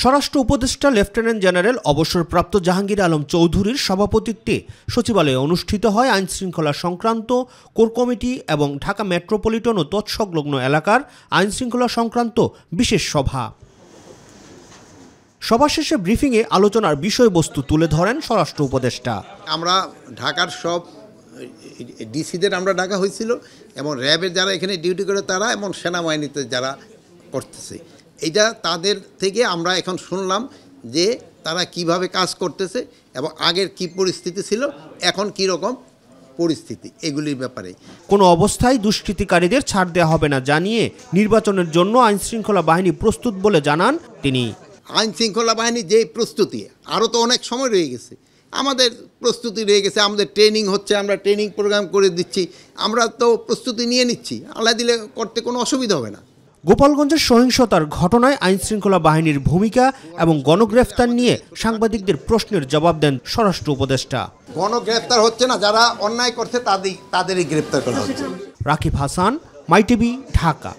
স্বরাষ্ট্র উপদেষ্টা lieutenant general অবসরপ্রাপ্ত জাহাঙ্গীর আলম চৌধুরীর সভাপতিত্বে সচিবালয়ে অনুষ্ঠিত হয় আইনশৃঙ্খলা সংক্রান্ত কোর কমিটি এবং ঢাকা মেট্রোপলিটন ও তৎসংলগ্ন এলাকার আইনশৃঙ্খলা সংক্রান্ত বিশেষ সভা। সভা শেষে ব্রিফিংয়ে আলোচনার বিষয়বস্তু তুলে ধরেন স্বরাষ্ট্র উপদেষ্টা। আমরা ঢাকার সব ডিসিদের আমরা ডাকা হয়েছিল এবং র্যাবের যারা এখানে ডিউটি করে তারা এবং সেনাবাহিনীতে যারা করতেছে, এইটা তাদের থেকে আমরা এখন শুনলাম যে তারা কিভাবে কাজ করতেছে এবং আগের কি পরিস্থিতি ছিল, এখন কি রকম পরিস্থিতি, এগুলির ব্যাপারে। কোনো অবস্থায় দুষ্কৃতিকারীদের ছাড় দেওয়া হবে না জানিয়ে নির্বাচনের জন্য আইনশৃঙ্খলা বাহিনী প্রস্তুত বলে জানান তিনি। আইনশৃঙ্খলা বাহিনী যে প্রস্তুতি, আরও তো অনেক সময় রয়ে গেছে, আমাদের প্রস্তুতি রয়ে গেছে, আমাদের ট্রেনিং হচ্ছে, আমরা ট্রেনিং প্রোগ্রাম করে দিচ্ছি, আমরা তো প্রস্তুতি নিয়ে নিচ্ছি, আল্লাহ দিলে করতে কোনো অসুবিধা হবে না। গোপালগঞ্জের সহিংসতার ঘটনায় আইনশৃঙ্খলা বাহিনীর ভূমিকা এবং গণগ্রেফতার নিয়ে সাংবাদিকদের প্রশ্নের জবাব দেন স্বরাষ্ট্র উপদেষ্টা। গণগ্রেফতার হচ্ছে না, যারা অন্যায় করছে তাদেরই গ্রেফতার করা হচ্ছে। রাকিব হাসান, মাইটিভি, ঢাকা।